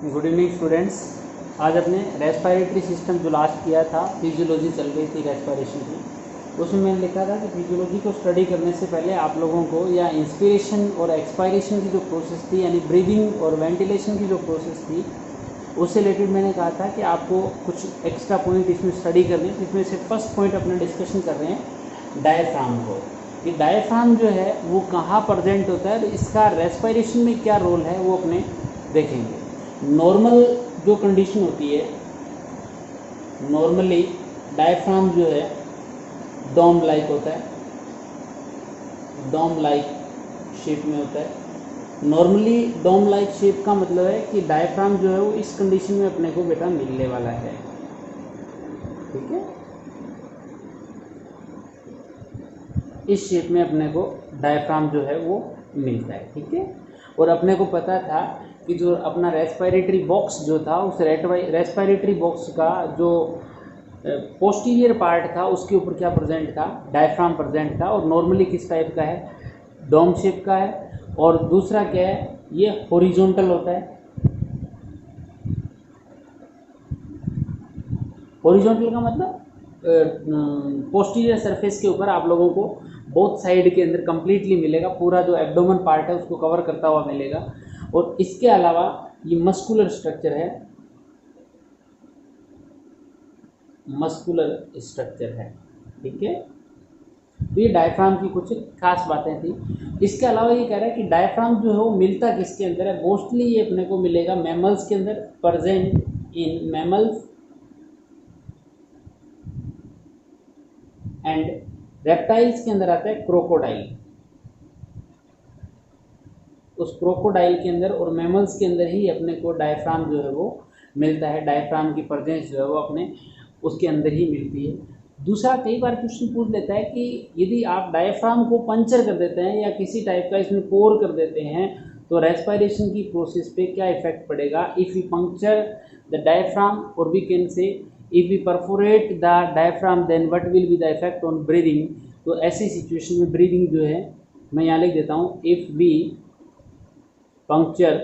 Good evening students. आज अपने respiratory system जो लास्ट किया था, फिजियोलॉजी चल रही थी रेस्पिरेशन की, उसमें मैंने लिखा था कि फिजियोलॉजी को स्टडी करने से पहले आप लोगों को या इंस्पिरेशन और एक्सपायरेशन की जो प्रोसेस थी, यानी ब्रीदिंग और वेंटिलेशन की जो प्रोसेस थी, उससे रिलेटेड मैंने कहा था कि आपको कुछ एक्स्ट्रा पॉइंट इसमें स्टडी करने हैं। जिसमें से फर्स्ट पॉइंट अपना डिस्कशन कर रहे हैं डायफ्राम को, कि डायफ्राम जो है वो कहाँ प्रेजेंट होता है, तो इसका रेस्पिरेशन में क्या रोल है वो अपने देखेंगे। नॉर्मल जो कंडीशन होती है, नॉर्मली डायफ्राम जो है डोम लाइक होता है, डोम लाइक शेप में होता है। नॉर्मली डोम लाइक शेप का मतलब है कि डायफ्राम जो है वो इस कंडीशन में अपने को बेटा मिलने वाला है, ठीक है। इस शेप में अपने को डायफ्राम जो है वो मिलता है, ठीक है। और अपने को पता था कि जो अपना रेस्पिरेटरी बॉक्स जो था, उस रेस्पिरेटरी बॉक्स का जो पोस्टीरियर पार्ट था उसके ऊपर क्या प्रेजेंट था, डायफ्राम प्रेजेंट था। और नॉर्मली किस टाइप का है, डोम शेप का है। और दूसरा क्या है, ये हॉरिजॉन्टल होता है। हॉरिजॉन्टल का मतलब पोस्टीरियर सरफेस के ऊपर आप लोगों को बोथ साइड के अंदर कंप्लीटली मिलेगा, पूरा जो एब्डोमेन पार्ट है उसको कवर करता हुआ मिलेगा। और इसके अलावा ये मस्कुलर स्ट्रक्चर है, मस्कुलर स्ट्रक्चर है, ठीक है। तो ये डायफ्राम की कुछ खास बातें थी। इसके अलावा ये कह रहा है कि डायफ्राम जो है वो मिलता किसके अंदर है, मोस्टली ये अपने को मिलेगा मैमल्स के अंदर, present in mammals and reptiles के अंदर आता है क्रोकोडाइल। उस क्रोकोडाइल के अंदर और मैमल्स के अंदर ही अपने को डायफ्राम जो है वो मिलता है। डायफ्राम की प्रेजेंस जो है वो अपने उसके अंदर ही मिलती है। दूसरा, कई बार क्वेश्चन पूछ लेता है कि यदि आप डायफ्राम को पंचर कर देते हैं या किसी टाइप का इसमें पोर कर देते हैं तो रेस्पिरेशन की प्रोसेस पे क्या इफेक्ट पड़ेगा। If you puncture the diaphragm, और we can say if you perforate the diaphragm then what will be the effect on breathing. तो ऐसी सिचुएशन में ब्रीदिंग जो है, मैं यहाँ लिख देता हूँ, if we puncture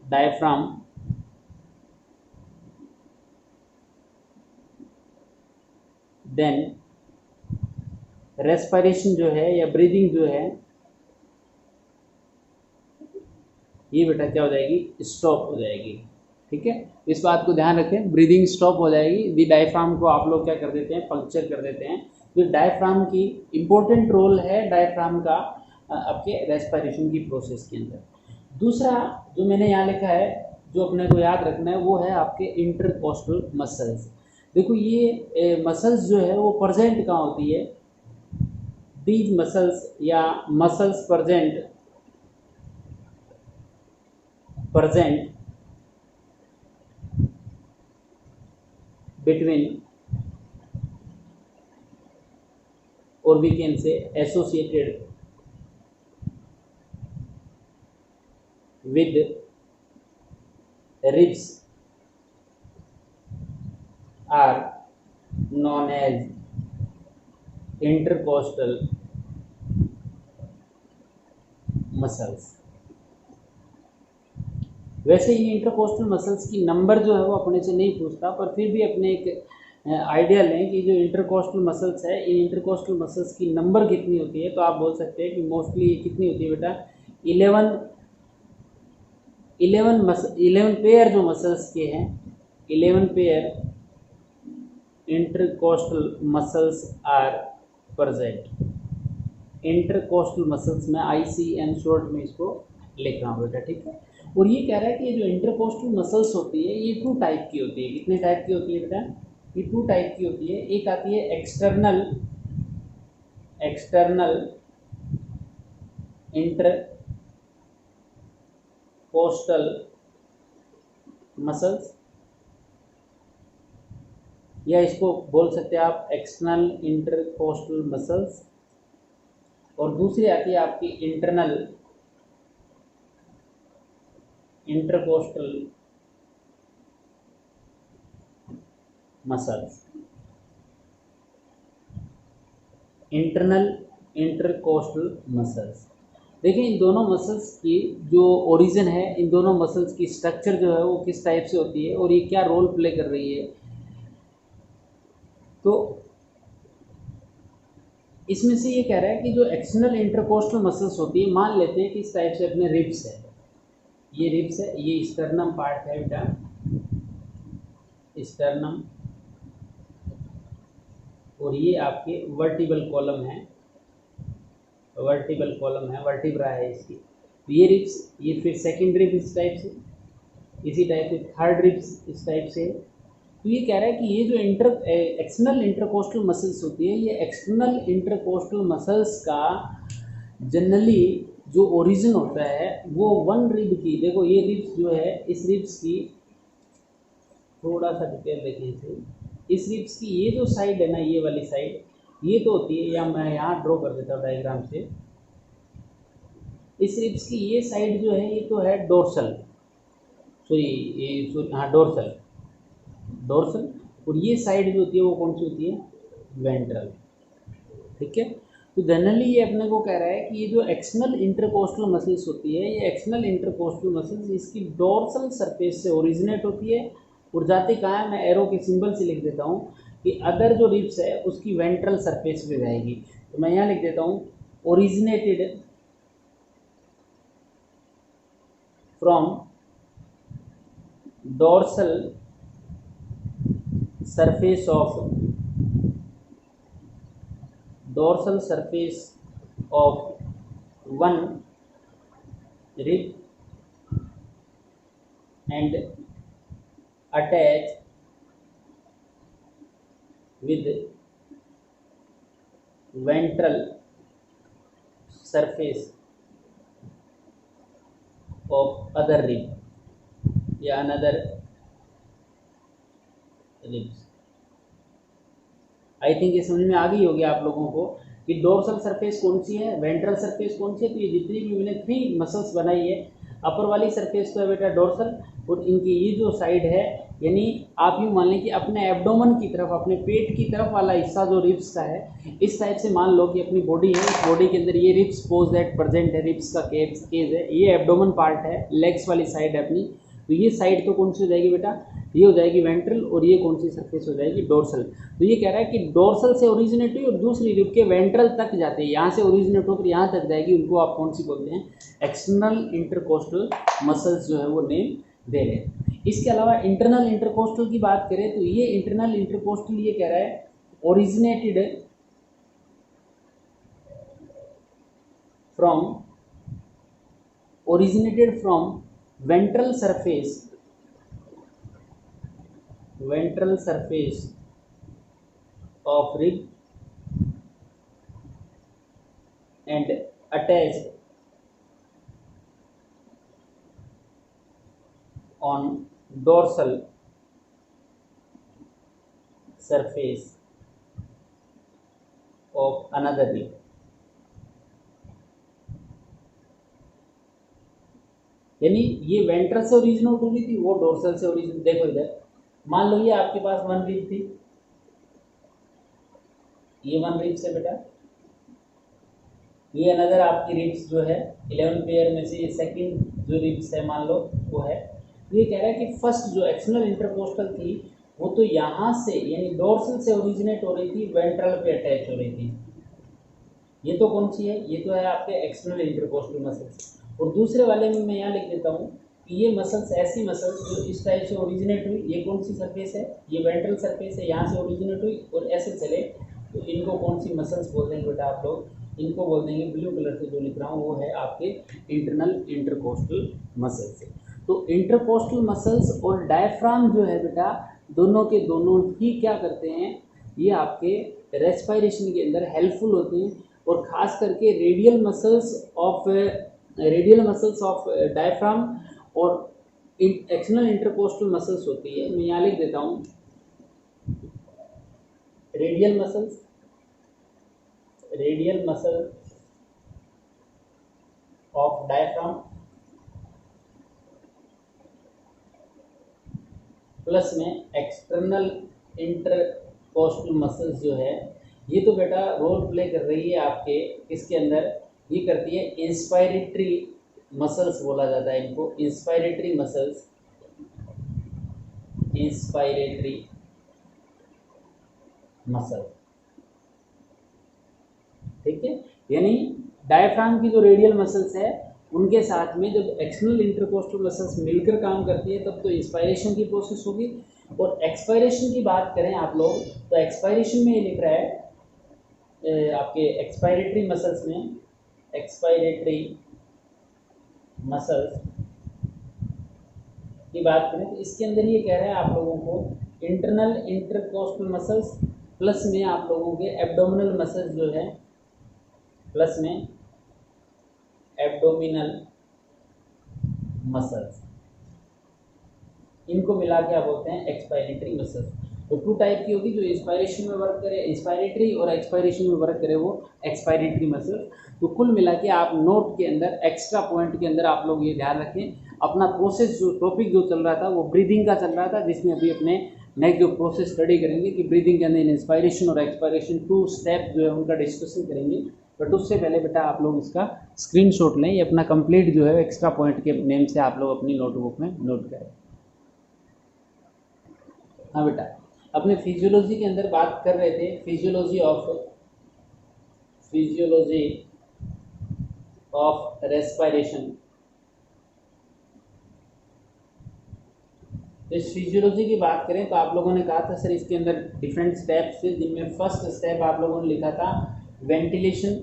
diaphragm then respiration जो है या ब्रीदिंग जो है ये बेटा क्या हो जाएगी, स्टॉप हो जाएगी, ठीक है। इस बात को ध्यान रखें, ब्रीदिंग स्टॉप हो जाएगी यदि डायफ्राम को आप लोग क्या कर देते हैं, पंक्चर कर देते हैं। तो डायफ्राम की इंपॉर्टेंट रोल है, डायफ्राम का आपके रेस्पिरेशन की प्रोसेस के अंदर। दूसरा जो मैंने यहाँ लिखा है, जो अपने को याद रखना है, वो है आपके इंटरकोस्टल मसल्स। देखो ये मसल्स जो है वो प्रेजेंट कहाँ होती है, दीज मसल्स या muscles present between, or we can say associated with ribs are known as intercostal muscles। वैसे ये इंटरकोस्टल मसल्स की नंबर जो है वो अपने से नहीं पूछता, पर फिर भी अपने एक आइडिया लें कि जो इंटरकोस्टल मसल्स है, इन इंटरकोस्टल मसल्स की नंबर कितनी होती है। तो आप बोल सकते हैं कि मोस्टली ये कितनी होती है बेटा, 11 पेयर जो मसल्स के हैं, 11 pair intercostal muscles are present. Intercostal muscles में ICM शॉर्ट में इसको लिख रहा हूँ बेटा, ठीक है। और ये कह रहा है कि ये जो इंटरकोस्टल मसल्स होती है ये 2 टाइप की होती है। कितने टाइप की होती है बेटा, ये 2 टाइप की होती है। एक आती है एक्सटर्नल इंटरकोस्टल मसल्स, या इसको बोल सकते हैं आप एक्सटर्नल इंटरकोस्टल मसल्स। और दूसरी आती है आपकी internal intercostal muscles. Internal intercostal muscles देखिए इन दोनों मसल्स की जो ओरिजिन है, इन दोनों मसल्स की स्ट्रक्चर जो है वो किस टाइप से होती है और ये क्या रोल प्ले कर रही है। तो इसमें से ये कह रहा है कि जो एक्सटर्नल इंटरकोस्टल मसल्स होती है, मान लेते हैं कि इस टाइप से अपने रिब्स है, ये रिब्स है, ये स्टर्नम पार्ट है बेटा, स्टर्नम, और ये आपके वर्टिबल कॉलम है, वर्टिबल कॉलम है, वर्टिब्रा है इसकी। तो ये रिब्स, ये फिर सेकंड रिब इस टाइप से, इसी टाइप से थर्ड रिब्स इस टाइप से। तो ये कह रहा है कि ये जो एक्सटर्नल इंटरकोस्टल मसल्स होती है, ये एक्सटर्नल इंटरकोस्टल मसल्स का जनरली जो ओरिजिन होता है वो वन रिब की, देखो ये रिब्स जो है, इस रिब्स की थोड़ा सा डिटेल देखें इसे, इस रिब्स की ये जो साइड है ना, ये वाली साइड, ये तो होती है, या मैं यहाँ ड्रॉ कर देता हूँ डायग्राम से, इस रिब्स की ये साइड जो है ये तो है डोर्सल, सॉरी हाँ डोर्सल, डोर्सल, और ये साइड जो होती है वो कौन सी होती है, वेंट्रल। ठीक है, तो जनरली ये अपने को कह रहा है कि ये जो एक्सटर्नल इंटरकोस्टल मसल्स होती है, ये एक्सटर्नल इंटरकोस्टल मसल्स इसकी डोर्सल सरफेस से ओरिजिनेट होती है और जाती कहाँ है, मैं एरो के सिंबल से लिख देता हूँ कि अदर जो रिब्स है उसकी वेंट्रल सरफेस पे जाएगी। तो मैं यहाँ लिख देता हूँ originated from dorsal surface of dorsal surface of one rib and attach with ventral surface of other rib या another रिब्स। आई थिंक ये समझ में आ गई होगी आप लोगों को कि डोर्सल सरफेस कौन सी है, वेंट्रल सरफेस कौन सी है। तो ये जितनी भी मैंने 3 मसल्स बनाई है, अपर वाली सरफेस तो है बेटा डोर्सल, और इनकी ये जो साइड है, यानी आप यूँ मान लें कि अपने एब्डोमन की तरफ, अपने पेट की तरफ वाला हिस्सा जो रिब्स का है, इस टाइप से मान लो कि अपनी बॉडी है, इस बॉडी के अंदर ये रिब्स पोज दैट प्रेजेंट है, रिब्स का केज है, ये एब्डोमन पार्ट है, लेग्स वाली साइड है अपनी। तो ये साइड तो कौन सी हो जाएगी बेटा, ये हो जाएगी वेंट्रल, और ये कौन सी सरफेस हो जाएगी, डोर्सल। तो ये कह रहा है कि डोर्सल से ओरिजिनेट हुई और दूसरी रिब के वेंट्रल तक जाते हैं, यहाँ से ओरिजिनेट होकर यहाँ तक जाएगी, उनको आप कौन सी बोलते हैं, एक्सटर्नल इंटरकोस्टल मसल्स जो है वो नेम दे रहे हैं। इसके अलावा इंटरनल इंटरकोस्टल की बात करें तो ये इंटरनल इंटरकोस्टल ये कह रहा है originated from ventral surface of rib and attached on dorsal surface of another rib। यानी ये वेंट्रल से ओरिजिनेट हो रही थी, वो डोर्सल से ओरिजिनेट। देखो इधर मान लो ये आपके पास वन रिब थी, ये वन रिब्स है बेटा, ये अनदर आपकी रिब्स जो है 11 पेयर में से ये सेकंड जो रिब्स है मान लो वो है। ये कह रहा है कि फर्स्ट जो एक्सटर्नल इंटरकोस्टल थी वो तो यहाँ से यानी डोर्सल से ओरिजिनेट हो रही थी, वेंट्रल पे अटैच हो रही थी। ये तो कौन सी है, ये तो है आपके एक्सटर्नल इंटरकोस्टल मसल्स। और दूसरे वाले में मैं यहाँ लिख देता हूँ कि ये मसल्स, ऐसी मसल्स जो इस टाइप से ओरिजिनेट हुई, ये कौन सी सरफेस है, ये वेंट्रल सरफेस है, यहाँ से ओरिजिनेट हुई और ऐसे चले, तो इनको कौन सी मसल्स बोल देंगे बेटा आप लोग, इनको बोल देंगे, ब्लू कलर से जो लिख रहा हूँ वो है आपके इंटरनल इंटरकोस्टल मसल्स। तो इंटरकोस्टल मसल्स और डायफ्राम जो है बेटा, दोनों के दोनों ही क्या करते हैं, ये आपके रेस्पिरेशन के अंदर हेल्पफुल होते हैं, और ख़ास करके रेडियल मसल्स ऑफ डायफ्राम और एक्सटर्नल इंटरकोस्टल मसल्स होती है। मैं यहाँ लिख देता हूँ radial muscle of diaphragm plus में एक्सटर्नल इंटरकोस्टल मसल्स जो है, ये तो बेटा रोल प्ले कर रही है आपके इसके अंदर, ये करती है इंस्पायरेटरी मसल्स बोला जाता है इनको, इंस्पायरेटरी मसल्स, इंस्पायरेटरी मसल। ठीक है, यानी डायफ्राम की जो रेडियल मसल्स है उनके साथ में जब एक्सटर्नल इंटरकोस्टल मसल्स मिलकर काम करती है तब तो इंस्पायरेशन की प्रोसेस होगी। और एक्सपायरेशन की बात करें आप लोग तो एक्सपायरेशन में ये लिख रहा है आपके एक्सपायरेटरी मसल्स में, एक्सपायरेटरी मसल्स की बात करें तो इसके अंदर ये कह रहा है आप लोगों को इंटरनल इंटरकोस्टल मसल्स प्लस में आप लोगों के एब्डोमिनल मसल्स जो है, प्लस में एब्डोमिनल मसल्स, इनको मिला के आप बोलते हैं एक्सपायरेटरी मसल्स। तो टू टाइप की होगी, जो इंस्पायरेशन में वर्क करे इंस्पायरेटरी और एक्सपायरेशन में वर्क करे वो एक्सपायरेटरी मसल्स। तो कुल मिला के आप नोट के अंदर एक्स्ट्रा पॉइंट के अंदर आप लोग ये ध्यान रखें, अपना प्रोसेस जो टॉपिक जो चल रहा था वो ब्रीदिंग का चल रहा था, जिसमें अभी अपने नेक्स्ट जो प्रोसेस स्टडी करेंगे कि ब्रीदिंग के अंदर इंस्पायरेशन और एक्सपायरेशन टू स्टेप जो है उनका डिस्कशन करेंगे। बट उससे पहले बेटा आप लोग इसका स्क्रीनशॉट लें, ये अपना कंप्लीट जो है एक्स्ट्रा पॉइंट के नेम से आप लोग अपनी नोटबुक में नोट करें। हाँ बेटा, अपने फिजियोलॉजी के अंदर बात कर रहे थे, फिजियोलॉजी ऑफ रेस्पिरेशन। इस फिजियोलॉजी की बात करें तो आप लोगों ने कहा था सर इसके अंदर डिफरेंट स्टेप्स थे, जिनमें फर्स्ट स्टेप आप लोगों ने लिखा था वेंटिलेशन,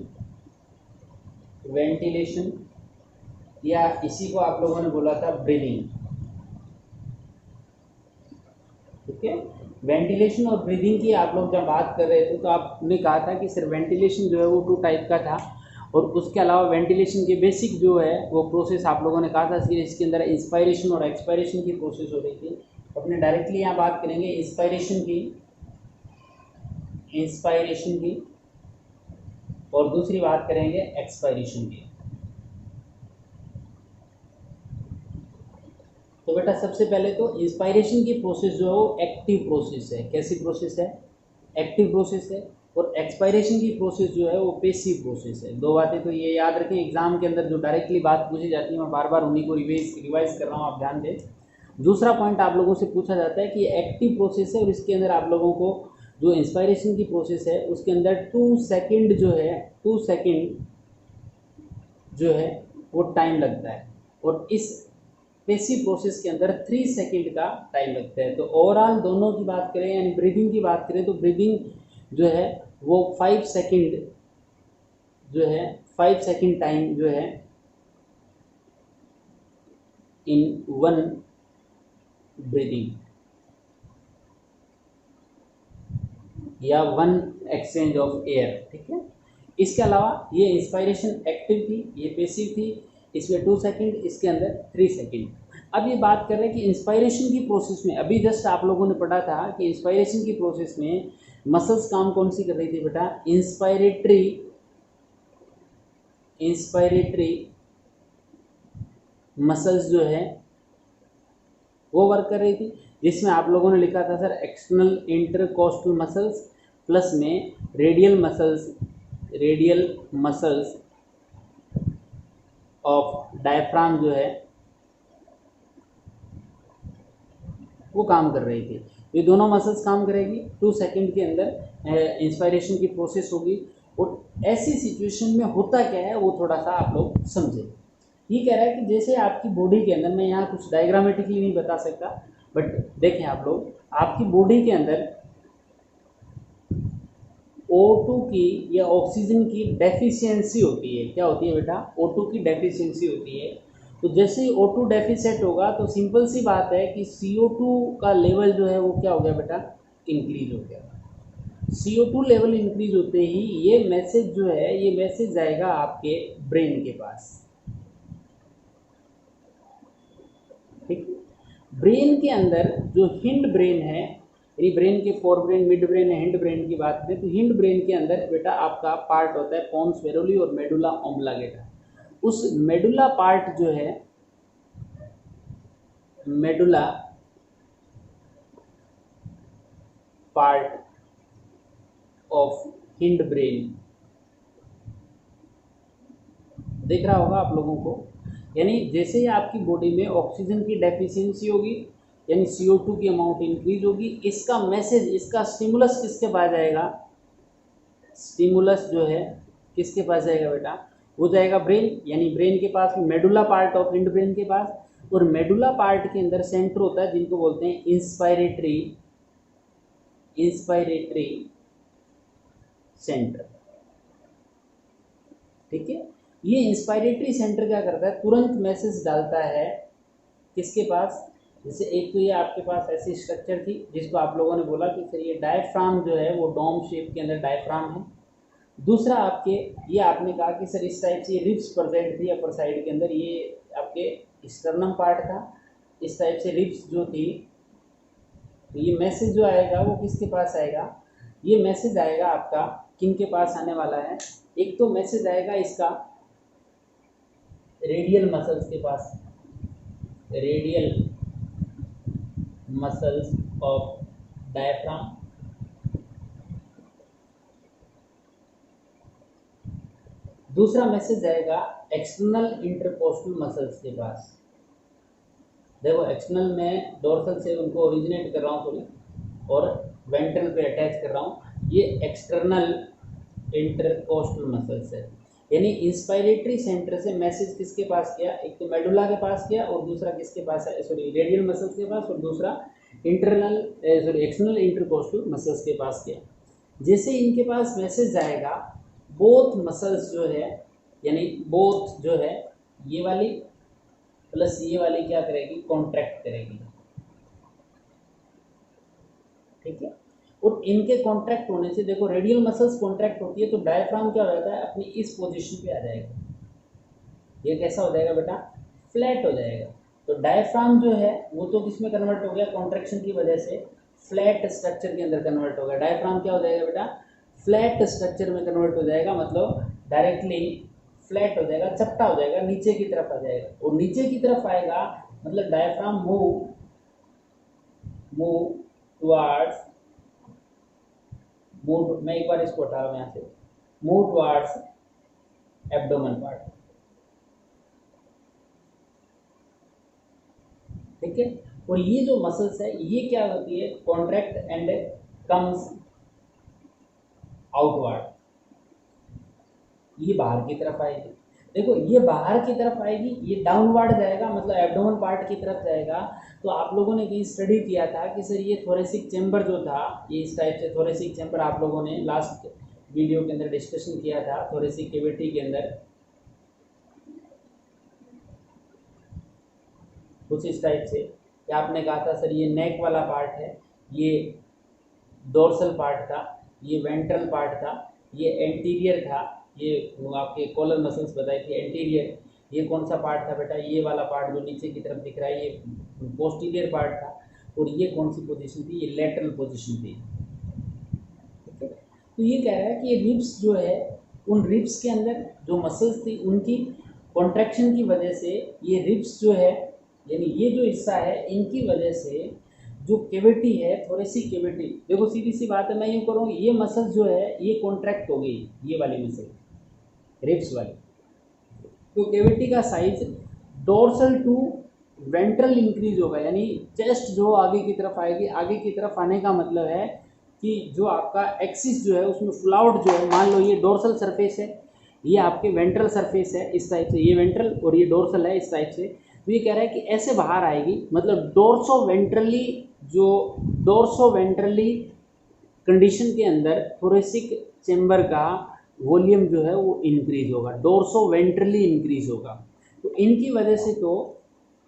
वेंटिलेशन या इसी को आप लोगों ने बोला था ब्रीदिंग। ठीक है, वेंटिलेशन और ब्रीदिंग की आप लोग जब बात कर रहे थे तो आपने कहा था कि सर वेंटिलेशन जो है वो टू टाइप का था, और उसके अलावा वेंटिलेशन के बेसिक जो है वो प्रोसेस आप लोगों ने कहा था कि इसके अंदर इंस्पायरेशन और एक्सपायरेशन की प्रोसेस हो रही थी। अपने डायरेक्टली यहाँ बात करेंगे इंस्पायरेशन की, इंस्पायरेशन की, और दूसरी बात करेंगे एक्सपायरेशन की। तो बेटा सबसे पहले तो इंस्पायरेशन की प्रोसेस जो है वो एक्टिव प्रोसेस है। कैसी प्रोसेस है? एक्टिव प्रोसेस है। और एक्सपायरेशन की प्रोसेस जो है वो पेसिव प्रोसेस है। दो बातें तो ये याद रखें, एग्जाम के अंदर जो डायरेक्टली बात पूछी जाती है मैं बार बार उन्हीं को रिवाइज कर रहा हूँ, आप ध्यान दें। दूसरा पॉइंट आप लोगों से पूछा जाता है कि एक्टिव प्रोसेस है और इसके अंदर आप लोगों को जो इंस्पायरेशन की प्रोसेस है उसके अंदर 2 सेकेंड जो है, 2 सेकेंड जो है वो टाइम लगता है, और इस पेसिव प्रोसेस के अंदर 3 सेकेंड का टाइम लगता है। तो ओवरऑल दोनों की बात करें यानी ब्रीदिंग की बात करें तो ब्रीदिंग जो है वो 5 सेकेंड जो है, 5 सेकेंड टाइम जो है इन वन ब्रीदिंग या वन एक्सचेंज ऑफ एयर। ठीक है, इसके अलावा ये इंस्पायरेशन एक्टिव थी, ये पेसिव थी, इसमें 2 सेकेंड, इसके अंदर 3 सेकेंड। अब ये बात कर रहे हैं कि इंस्पायरेशन की प्रोसेस में अभी जस्ट आप लोगों ने पढ़ा था कि इंस्पायरेशन की प्रोसेस में मसल्स काम कौन सी कर रही थी बेटा? इंस्पायरेटरी, इंस्पायरेटरी मसल्स जो है वो वर्क कर रही थी, जिसमें आप लोगों ने लिखा था sir external intercostal muscles plus में radial muscles, radial muscles of diaphragm जो है वो काम कर रही थी। ये दोनों मसल्स काम करेगी, 2 सेकेंड के अंदर इंस्पायरेशन की प्रोसेस होगी। और ऐसी सिचुएशन में होता क्या है वो थोड़ा सा आप लोग समझे। ये कह रहा है कि जैसे आपकी बॉडी के अंदर, मैं यहाँ कुछ डायग्रामेटिकली नहीं बता सकता बट देखें आप लोग, आपकी बॉडी के अंदर O2 की या ऑक्सीजन की डेफिशिएंसी होती है। क्या होती है बेटा? O2 की डेफिशिएंसी होती है। तो जैसे ही O2 डेफिशिएंट होगा तो सिंपल सी बात है कि CO2 का लेवल जो है वो क्या हो गया बेटा? इंक्रीज हो गया। CO2 लेवल इंक्रीज होते ही ये मैसेज जो है, ये मैसेज जाएगा आपके ब्रेन के पास। ठीक, ब्रेन के अंदर जो हिंड ब्रेन है, यानी ब्रेन के fore brain, mid brain, hind brain की बात करें तो हिंड ब्रेन के अंदर बेटा आपका पार्ट होता है पोन्स वेरोली और मेडुला ऑब्लांगेटा। उस मेडुला पार्ट जो है, medulla part of hind brain, दिख रहा होगा आप लोगों को। यानी जैसे ही आपकी बॉडी में ऑक्सीजन की डेफिशिएंसी होगी, यानी CO2 की अमाउंट इंक्रीज होगी, इसका मैसेज, इसका स्टिमुलस किसके पास जाएगा? स्टिमुलस जो है किसके पास जाएगा बेटा? वो जाएगा ब्रेन, यानी ब्रेन के पास, medulla part of hind brain के पास। और मेडुला पार्ट के अंदर सेंटर होता है जिनको बोलते हैं इंस्पायरेटरी सेंटर। ठीक है, ये इंस्पायरेटरी सेंटर क्या करता है? तुरंत मैसेज डालता है किसके पास? जैसे एक तो ये आपके पास ऐसी स्ट्रक्चर थी जिसको आप लोगों ने बोला कि सर ये डायफ्राम जो है वो डोम शेप के अंदर डायफ्राम है। दूसरा आपके ये आपने कहा कि सर इस टाइप से ये रिब्स प्रेजेंट थी अपर साइड के अंदर, ये आपके स्टर्नम पार्ट था। इस टाइप से रिब्स जो थी, तो ये मैसेज जो आएगा वो किसके पास आएगा? ये मैसेज आएगा आपका किन के पास आने वाला है? एक तो मैसेज आएगा इसका रेडियल मसल्स के पास, रेडियल मसल्स ऑफ डायफ्राम। दूसरा मैसेज आएगा एक्सटर्नल इंटरकोस्टल मसल्स के पास। देखो एक्सटर्नल में डोर्सल से उनको ओरिजिनेट कर रहा हूँ थोड़ी, और वेंट्रल पे अटैच कर रहा हूँ। ये एक्सटर्नल इंटरकोस्टल मसल्स है। यानी इंस्पायरेटरी सेंटर से मैसेज किसके पास गया? एक तो मेडुला के पास गया, और दूसरा किसके पास है? सॉरी, रेडियल मसल्स के पास, और दूसरा एक्सटर्नल इंटरकोस्टल मसल्स के पास गया। जैसे इनके पास मैसेज आएगा, बोथ मसल्स जो है, यानी बोथ जो है ये वाली प्लस ये वाली क्या करेगी? कॉन्ट्रैक्ट करेगी। ठीक है, और इनके कॉन्ट्रैक्ट होने से देखो रेडियल मसल्स कॉन्ट्रैक्ट होती है तो डायफ्राम क्या हो जाता है? अपनी इस पोजीशन पे आ जाएगा। ये कैसा हो जाएगा बेटा? फ्लैट हो जाएगा। तो डायफ्राम जो है वो तो किस में कन्वर्ट हो गया? कॉन्ट्रैक्शन की वजह से फ्लैट स्ट्रक्चर के अंदर कन्वर्ट हो गया। डायफ्राम क्या हो जाएगा बेटा? फ्लैट स्ट्रक्चर में कन्वर्ट हो जाएगा, मतलब डायरेक्टली फ्लैट हो जाएगा, चपटा हो जाएगा, नीचे की तरफ आ जाएगा। और नीचे की तरफ आएगा मतलब डायफ्राम मूव टुवर्ड्स, मैं एक बार इसको हटा रहा हूँ यहाँ से, मूव टुवर्ड्स एब्डोमेन पार्ट। ठीक है, और ये जो मसल्स है ये क्या होती है? कॉन्ट्रैक्ट एंड कम्स आउटवर्ड, ये बाहर की तरफ आएगी। देखो ये बाहर की तरफ आएगी, ये डाउनवर्ड जाएगा, मतलब एब्डोमेन पार्ट की तरफ जाएगा। तो आप लोगों ने कहीं स्टडी किया था कि सर ये थोरेसिक चैम्बर जो था, ये इस टाइप से थोरेसिक चैम्बर आप लोगों ने लास्ट वीडियो के अंदर डिस्कशन किया था। थोरेसिक कैविटी के अंदर कुछ इस टाइप से आपने कहा था सर ये नेक वाला पार्ट है, ये डोर्सल पार्ट था, ये वेंट्रल पार्ट था, ये एंटीरियर था, ये आपके कॉलर मसल्स बताई थी एंटीरियर। ये कौन सा पार्ट था बेटा? ये वाला पार्ट जो नीचे की तरफ दिख रहा है ये पोस्टीरियर पार्ट था। और ये कौन सी पोजीशन थी? ये लेटरल पोजीशन थी। ठीक है, तो ये कह रहा है कि ये रिब्स जो है, उन रिब्स के अंदर जो मसल्स थी उनकी कॉन्ट्रैक्शन की वजह से ये रिब्स जो है, यानी ये जो हिस्सा है इनकी वजह से जो कैविटी है, थोरेसिक कैविटी, देखो सीधी सी बात है, मैं यूँ करूँ, ये मसल जो है ये कॉन्ट्रैक्ट हो गई, ये वाली मसल रिब्स वाली। तो कैविटी का size dorsal to ventral increase होगा, यानी चेस्ट जो आगे की तरफ आएगी। आगे की तरफ आने का मतलब है कि जो आपका एक्सिस जो है उसमें फ्लाउट जो है, मान लो ये डोर्सल सरफेस है, ये आपके वेंट्रल सरफेस है इस टाइप से, ये वेंट्रल और ये डोर्सल है इस टाइप से। तो ये कह रहा है कि ऐसे बाहर आएगी, मतलब डोर्सो वेंट्रली कंडीशन के अंदर थोरेसिक चेम्बर का वॉल्यूम जो है वो इंक्रीज होगा, डोर्सो वेंट्रली इंक्रीज होगा। तो इनकी वजह से, तो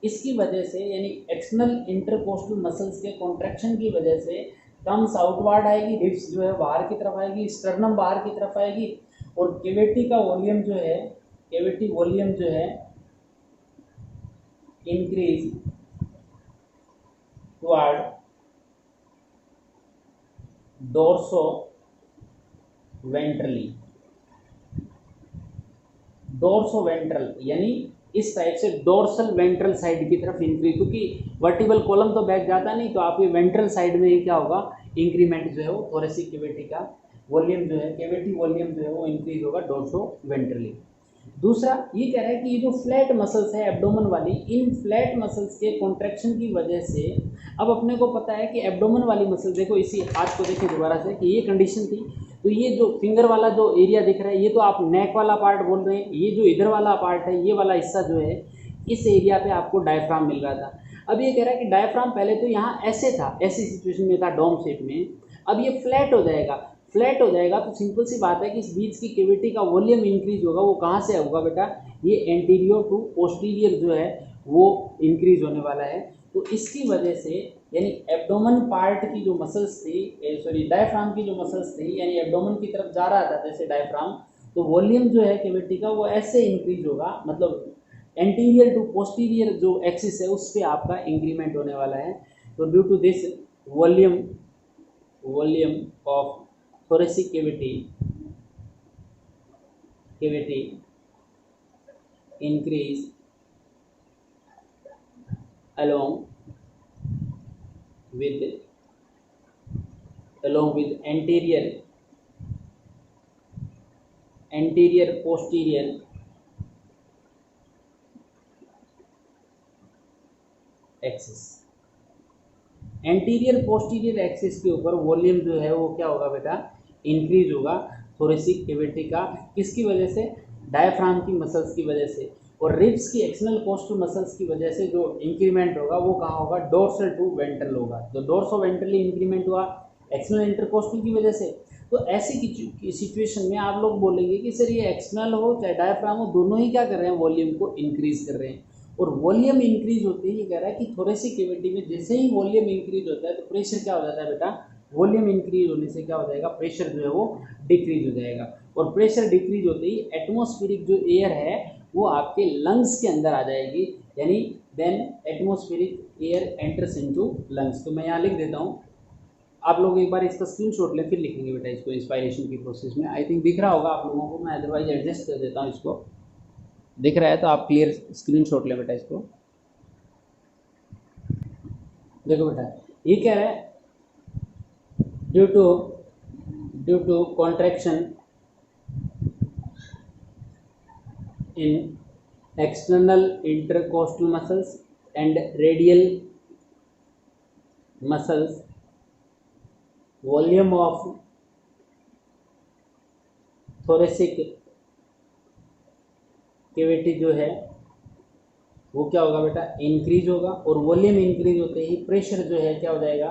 इसकी वजह से, यानी एक्सटर्नल इंटरकोस्टल मसल्स के कॉन्ट्रैक्शन की वजह से कम्स आउटवर्ड आएगी, रिब्स जो है बाहर की तरफ आएगी, स्टर्नम बाहर की तरफ आएगी, और कैविटी का वॉल्यूम जो है, कैविटी वॉल्यूम जो है increase toward dorso ventrally. Dorso ventral यानी इस टाइप से डोर्सल वेंट्रल साइड की तरफ इंक्रीज, क्योंकि वर्टिबल कॉलम तो बैक जाता नहीं, तो आपके वेंट्रल साइड में ये क्या होगा? इंक्रीमेंट जो है वो थोरेसिक कैविटी का वॉल्यूम जो है, कैविटी वॉल्यूम जो है वो इंक्रीज होगा डोर्सो वेंट्रली। दूसरा ये कह रहा है कि ये जो फ्लैट मसल्स है एब्डोमेन वाली, इन फ्लैट मसल्स के कॉन्ट्रैक्शन की वजह से, अब अपने को पता है कि एब्डोमेन वाली मसल, देखो इसी हाथ को देखिए दोबारा से कि ये कंडीशन थी, तो ये जो फिंगर वाला जो एरिया दिख रहा है ये तो आप नेक वाला पार्ट बोल रहे हैं, ये जो इधर वाला पार्ट है ये वाला हिस्सा जो है इस एरिया पे आपको डायफ्राम मिल रहा था। अब ये कह रहा है कि डायफ्राम पहले तो यहाँ ऐसे था, ऐसी सिचुएशन में था डोम शेप में, अब ये फ्लैट हो जाएगा। फ्लैट हो जाएगा तो सिंपल सी बात है कि इस बीच की कैविटी का वॉल्यूम इंक्रीज होगा। वो कहाँ से होगा बेटा, ये एंटीरियर टू पोस्टीरियर जो है वो इंक्रीज होने वाला है। तो इसकी वजह से यानी एब्डोमेन पार्ट की जो मसल्स थी, सॉरी डायफ्राम की जो मसल्स थी, यानी एब्डोमेन की तरफ जा रहा था जैसे डायफ्राम, तो वॉल्यूम जो है कैविटी का वो ऐसे इंक्रीज होगा, मतलब एंटीरियर टू पोस्टीरियर जो एक्सिस है उस पर आपका इंक्रीमेंट होने वाला है। तो due to this volume of thoracic cavity increase along with anterior posterior axis. Anterior posterior axis के ऊपर वॉल्यूम जो है वो क्या होगा बेटा, इंक्रीज होगा थोरेसिक कैविटी का। किसकी वजह से, डायफ्राम की मसल्स की वजह से। और रिब्स की एक्सटर्नल कोस्टल मसल्स की वजह से जो इंक्रीमेंट होगा वो कहाँ होगा, डोर्सल टू वेंट्रल होगा। तो डोर्सो वेंट्रली इंक्रीमेंट हुआ एक्सटर्नल इंटरकोस्टल की वजह से। तो ऐसी की सिचुएशन में आप लोग बोलेंगे कि सर ये एक्सटर्नल हो चाहे डायफ्राम हो, दोनों ही क्या कर रहे हैं, वॉल्यूम को इंक्रीज कर रहे हैं। और वॉल्यूम इंक्रीज होते ही ये कह रहा है कि थोरेसिक कैविटी में जैसे ही वॉल्यूम इंक्रीज होता है तो प्रेशर क्या हो जाता है बेटा, वॉल्यूम इंक्रीज होने से क्या हो जाएगा, प्रेशर जो है वो डिक्रीज हो जाएगा। और प्रेशर डिक्रीज होते ही एटमॉस्फेरिक जो एयर है वो आपके लंग्स के अंदर आ जाएगी, यानी then atmospheric air enters into lungs. तो मैं यहाँ लिख देता हूँ, आप लोग एक बार इसका स्क्रीनशॉट लें फिर लिखेंगे बेटा इसको इंस्पायरेशन की प्रोसेस में। आई थिंक दिख रहा होगा आप लोगों को, मैं अदरवाइज एडजस्ट कर देता हूँ इसको। दिख रहा है तो आप क्लियर स्क्रीनशॉट लें बेटा इसको। देखो बेटा ये कह रहा है due to contraction in external intercostal muscles and radial muscles, volume of thoracic cavity जो है वो क्या होगा बेटा, इंक्रीज होगा। और वॉल्यूम इंक्रीज होते ही प्रेशर जो है क्या हो जाएगा,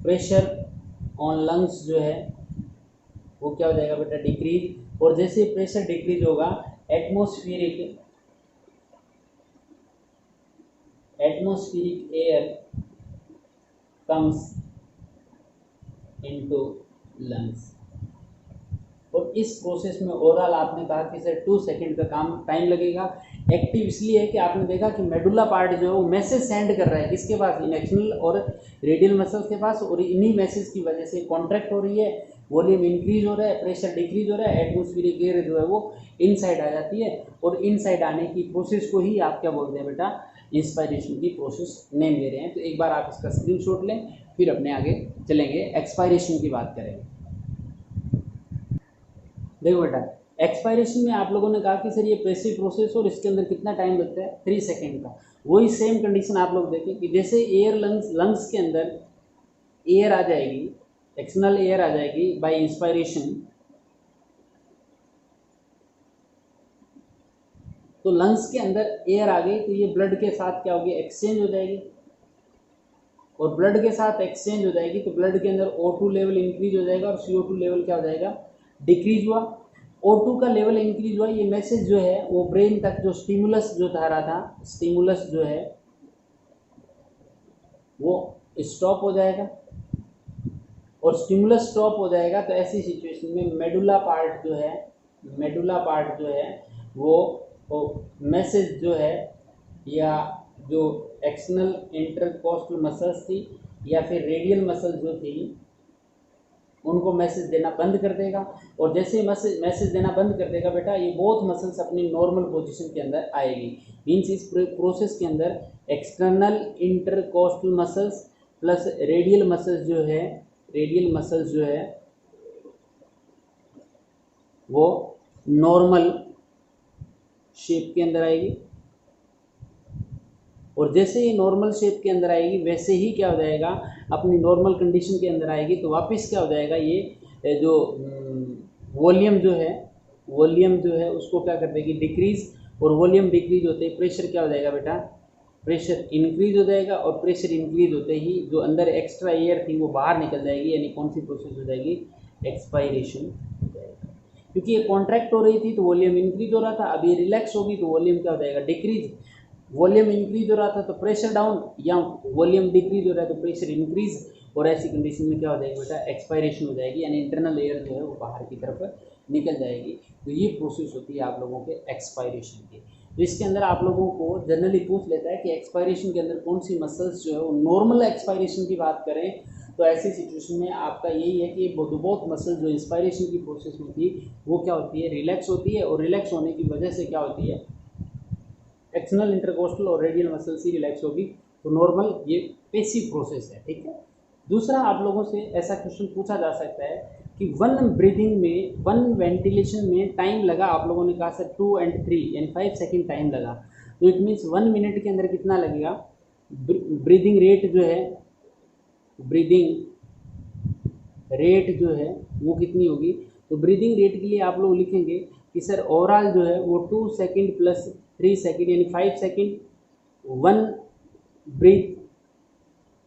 प्रेशर ऑन लंग्स जो है वो क्या हो जाएगा बेटा, डिक्रीज। और जैसे प्रेशर डिक्रीज होगा atmospheric air comes into lungs. और इस प्रोसेस में ओवरऑल आपने कहा कि सर 2 सेकंड का टाइम लगेगा। एक्टिव इसलिए है कि आपने देखा कि मेडुला पार्ट जो है वो मैसेज सेंड कर रहा है किसके पास, इन एक्सटर्नल और रेडियल मसल्स के पास, और इन्हीं मैसेज की वजह से कॉन्ट्रैक्ट हो रही है, वॉल्यूम इंक्रीज हो रहा है, प्रेशर डिक्रीज हो रहा है, एटमॉस्फेरिक एयर जो है वो इनसाइड आ जाती है। और इनसाइड आने की प्रोसेस को ही आप क्या बोलते हैं बेटा, इंस्पायरेशन की प्रोसेस नेम ले रहे हैं। तो एक बार आप इसका स्क्रीनशॉट लें फिर अपने आगे चलेंगे, एक्सपायरेशन की बात करेंगे। देखो बेटा एक्सपायरेशन में आप लोगों ने कहा कि सर ये पैसिव प्रोसेस और इसके अंदर कितना टाइम लगता है, 3 सेकेंड का। वही सेम कंडीशन आप लोग देखें कि जैसे एयर लंग्स के अंदर एयर आ जाएगी, एक्सटर्नल एयर आ जाएगी बाय इंस्पायरेशन, तो लंग्स के अंदर एयर आ गई तो ये ब्लड के साथ क्या होगी, एक्सचेंज हो जाएगी। और ब्लड के साथ एक्सचेंज हो जाएगी तो ब्लड के अंदर O2 लेवल इंक्रीज हो जाएगा और CO2 लेवल क्या हो जाएगा, डिक्रीज हुआ। O2 का लेवल इंक्रीज हुआ, ये मैसेज जो है वो ब्रेन तक जो स्टिमुलस जो जा रहा था, स्टिमुलस जो है वो स्टॉप हो जाएगा। और स्टिमुलस स्टॉप हो जाएगा तो ऐसी सिचुएशन में मेडुला पार्ट जो है वो मैसेज जो है, या जो एक्सटर्नल इंटरकोस्टल मसल्स थी या फिर रेडियल मसल जो थी उनको मैसेज देना बंद कर देगा। और जैसे मैसेज देना बंद कर देगा बेटा, ये बोथ मसल्स अपनी नॉर्मल पोजीशन के अंदर आएगी। मीन्स इस प्रोसेस के अंदर external intercostal muscles plus radial muscles जो है वो नॉर्मल शेप के अंदर आएगी, और जैसे ही नॉर्मल शेप के अंदर आएगी वैसे ही क्या हो जाएगा, अपनी नॉर्मल कंडीशन के अंदर आएगी तो वापस क्या हो जाएगा, ये जो वॉल्यूम जो है उसको क्या कर देगी, डिक्रीज, और वॉल्यूम डिक्रीज होते ही प्रेशर क्या हो जाएगा बेटा, प्रेशर इंक्रीज हो जाएगा, और प्रेशर इंक्रीज होते ही जो अंदर एक्स्ट्रा एयर थी वो बाहर निकल जाएगी, यानी कौन सी प्रोसेस हो जाएगी, एक्सपायरेशन हो जाएगा। क्योंकि ये कॉन्ट्रैक्ट हो रही थी तो वॉल्यूम इंक्रीज हो रहा था, अब ये रिलैक्स होगी तो वॉल्यूम क्या हो जाएगा, डिक्रीज। वॉल्यूम इंक्रीज हो रहा था तो प्रेशर डाउन, या वॉल्यूम डिक्रीज हो रहा है तो प्रेशर इंक्रीज, और ऐसी कंडीशन में क्या हो जाएगी बेटा, एक्सपायरेशन हो जाएगी, यानी इंटरनल एयर जो है वो बाहर की तरफ निकल जाएगी। तो ये प्रोसेस होती है आप लोगों के एक्सपायरेशन की। तो इसके अंदर आप लोगों को जनरली पूछ लेता है कि एक्सपायरेशन के अंदर कौन सी मसल्स जो है वो, नॉर्मल एक्सपायरेशन की बात करें तो ऐसी सिचुएशन में आपका यही है कि बहुत मसल जो इंस्पायरेशन की प्रोसेस में थी वो क्या होती है, रिलैक्स होती है, और रिलैक्स होने की वजह से क्या होती है, एक्सटर्नल इंटरकोस्टल और रेडियल मसल्स ही रिलैक्स होगी। तो नॉर्मल ये पेसिव प्रोसेस है, ठीक है। दूसरा आप लोगों से ऐसा क्वेश्चन पूछा जा सकता है कि वन ब्रीदिंग में, वन वेंटिलेशन में टाइम लगा, आप लोगों ने कहा सर 2 और 3 यानी 5 सेकेंड टाइम लगा, तो इट मीन्स 1 मिनट के अंदर कितना लगेगा, ब्रीदिंग रेट जो है, ब्रीदिंग रेट जो है वो कितनी होगी। तो ब्रीदिंग रेट के लिए आप लोग लिखेंगे कि सर ओवरऑल जो है वो 2 सेकेंड प्लस 3 सेकेंड यानी 5 सेकेंड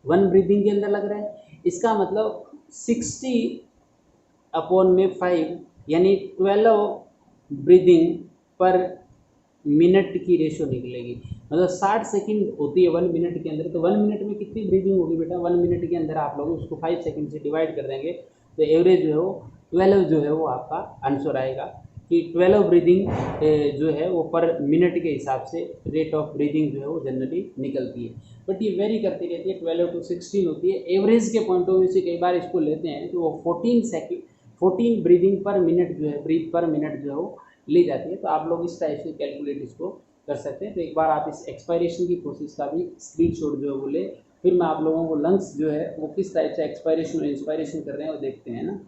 वन ब्रीदिंग के अंदर लग रहा है। इसका मतलब 60/5 यानी 12 ब्रीदिंग पर मिनट की रेशो निकलेगी। मतलब 60 सेकंड होती है 1 मिनट के अंदर, तो 1 मिनट में कितनी ब्रीदिंग होगी बेटा, 1 मिनट के अंदर आप लोग उसको 5 सेकंड से डिवाइड कर देंगे तो एवरेज जो है वो 12 जो है वो आपका आंसर आएगा कि 12 ब्रीदिंग जो है वो पर मिनट के हिसाब से रेट ऑफ ब्रीदिंग जो है वो जनरली निकलती है। बट ये वेरी करती रहती है, 12 to 16 होती है। एवरेज के पॉइंट ऑफ व्यू से कई बार इसको लेते हैं तो वो 14 ब्रीदिंग पर मिनट जो है, ब्रीथ पर मिनट जो है वो ली जाती है। तो आप लोग इस टाइप से कैलकुलेट इसको कर सकते हैं। तो एक बार आप इस एक्सपायरेशन की प्रोसेस का भी स्क्रीनशॉट जो है वो ले, फिर मैं आप लोगों को लंग्स जो है वो किस टाइप से एक्सपायरेशन और इंस्पायरेशन कर रहे हैं वो देखते हैं ना।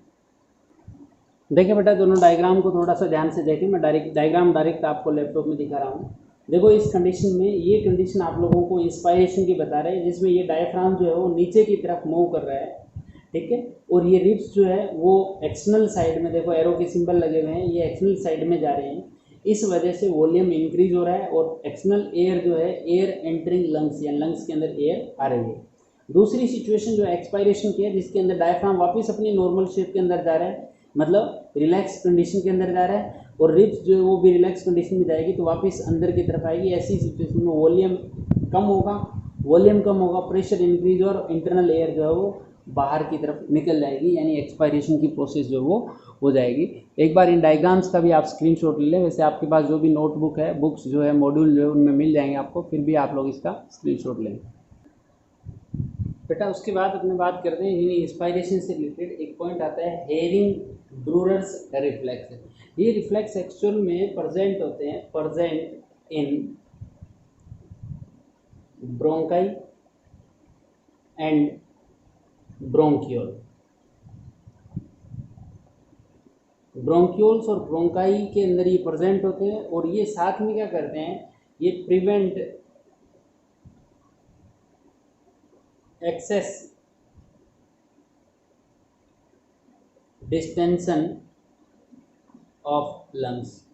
देखिए बेटा दोनों डायग्राम को थोड़ा सा ध्यान से देखें, मैं डायरेक्ट आपको लैपटॉप में दिखा रहा हूँ। देखो इस कंडीशन में, ये कंडीशन आप लोगों को इंस्पायरेशन की बता रहे हैं जिसमें ये डायफ्राम जो है वो नीचे की तरफ मूव कर रहा है, ठीक है, और ये रिब्स जो है वो एक्सटर्नल साइड में, देखो एरो के सिंबल लगे हुए हैं, ये एक्सटर्नल साइड में जा रहे हैं। इस वजह से वॉल्यूम इंक्रीज हो रहा है और एक्सटर्नल एयर जो है, एयर एंटरिंग लंग्स या लंग्स के अंदर एयर आ रही है। दूसरी सिचुएशन जो एक्सपायरेशन की है जिसके अंदर डायफ्राम वापस अपनी नॉर्मल शेप के अंदर जा रहा है, मतलब रिलैक्स कंडीशन के अंदर जा रहा है, और रिब्स जो है वो भी रिलैक्स कंडीशन में जाएगी तो वापस अंदर की तरफ आएगी। ऐसी सिचुएशन में वॉल्यूम कम होगा, प्रेशर इंक्रीज और इंटरनल एयर जो है वो बाहर की तरफ निकल जाएगी, यानी एक्सपायरेशन की प्रोसेस जो वो हो जाएगी। एक बार इन डायग्राम्स का भी आप स्क्रीनशॉट ले लें। वैसे आपके पास जो भी नोटबुक है, बुक्स जो है, मॉड्यूल जो है उनमें मिल जाएंगे आपको, फिर भी आप लोग इसका स्क्रीनशॉट लें बेटा। उसके बाद अपने बात करते हैं इंस्पायरेशन से रिलेटेड एक पॉइंट आता है हेरिंग ब्रूरर्स रिफ्लेक्स। ये रिफ्लेक्स एक्चुअल में प्रेजेंट होते हैं, present in bronchi and bronchiole. Bronchioles और ब्रोंकाई के अंदर ये प्रेजेंट होते हैं, और ये साथ में क्या करते हैं, ये prevent excess distension of lungs.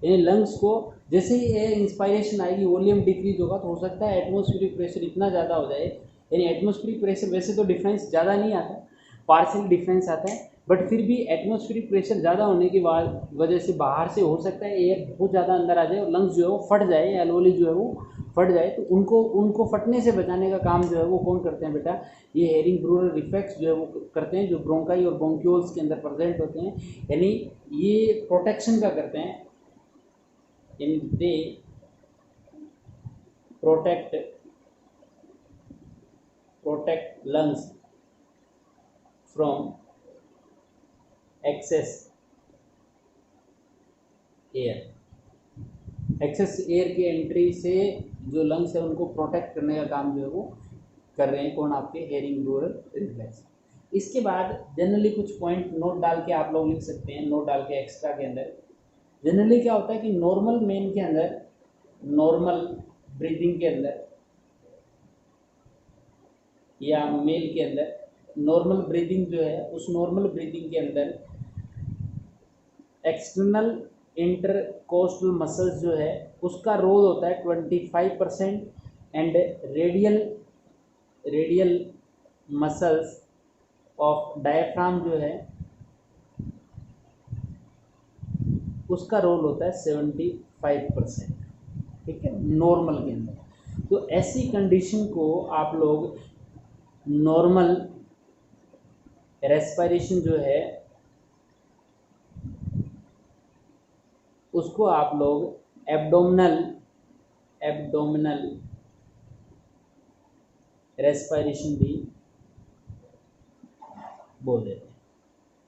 यानी लंग्स को जैसे ही एयर इंस्पायरेशन आएगी, वॉल्यूम डिक्रीज होगा तो हो सकता है एटमॉस्फेरिक प्रेशर इतना ज़्यादा हो जाए, यानी एटमॉस्फेरिक प्रेशर वैसे तो डिफरेंस ज़्यादा नहीं आता, पार्शियल डिफरेंस आता है, बट फिर भी एटमॉस्फेरिक प्रेशर ज़्यादा होने की वजह से बाहर से हो सकता है एयर बहुत ज़्यादा अंदर आ जाए और लंग्स जो है वो फट जाए, एल्वोली जो है वो फट जाए। तो उनको फटने से बचाने का काम जो है वो कौन करते हैं बेटा, ये हेरिंग ब्रूरर रिफ्लेक्स जो है वो करते हैं, जो ब्रोंकाई और ब्रोंक्यूल्स के अंदर प्रेजेंट होते हैं। यानी ये प्रोटेक्शन का करते हैं, यानी they protect lungs from excess air की एंट्री से जो लंग्स है उनको प्रोटेक्ट करने का काम जो है वो कर रहे हैं, कौन, आपके हेरिंग ब्रूरर रिफ्लेक्स। इसके बाद जनरली कुछ पॉइंट नोट डाल के आप लोग लिख सकते हैं, नोट डाल के एक्स्ट्रा के अंदर, जनरली क्या होता है कि नॉर्मल मेन के अंदर, नॉर्मल ब्रीदिंग के अंदर या मेल के अंदर नॉर्मल ब्रीदिंग जो है, उस नॉर्मल ब्रीदिंग के अंदर एक्सटर्नल इंटरकोस्टल मसल्स जो है उसका रोल होता है 25% and radial radial muscles of diaphragm जो है उसका रोल होता है 75%। ठीक है, नॉर्मल के अंदर। तो ऐसी कंडीशन को आप लोग नॉर्मल रेस्पिरेशन जो है उसको आप लोग एब्डोमिनल रेस्पिरेशन भी बोल देते हैं।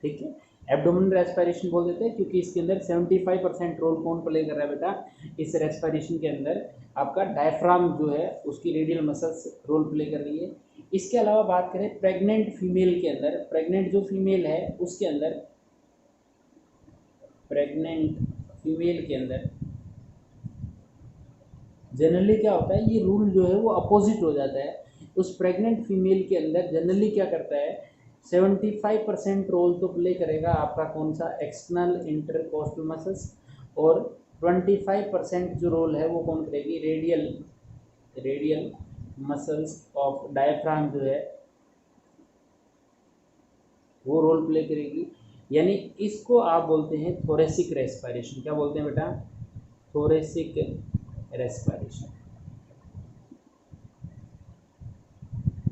ठीक है, एब्डोमिनल रेस्पिरेशन बोल देते हैं क्योंकि इसके अंदर 75% रोल कौन प्ले कर रहा है बेटा, इस रेस्पिरेशन के अंदर आपका डायफ्राम जो है उसकी रेडियल मसल्स रोल प्ले कर रही है। इसके अलावा बात करें प्रेग्नेंट फीमेल के अंदर, प्रेग्नेंट जो फीमेल है उसके अंदर, प्रेग्नेंट फीमेल के अंदर जनरली क्या होता है, ये रूल जो है वो अपोजिट हो जाता है। उस प्रेग्नेंट फीमेल के अंदर जनरली क्या करता है, 75% रोल तो प्ले करेगा आपका कौन सा, एक्सटर्नल इंटरकोस्टल मसल्स, और 25% जो रोल है वो कौन करेगी, रेडियल मसल्स ऑफ डायफ्राम जो है वो रोल प्ले करेगी। यानी इसको आप बोलते हैं थोरेसिक रेस्पिरेशन। क्या बोलते हैं बेटा, थोरेसिक रेस्पिरेशन।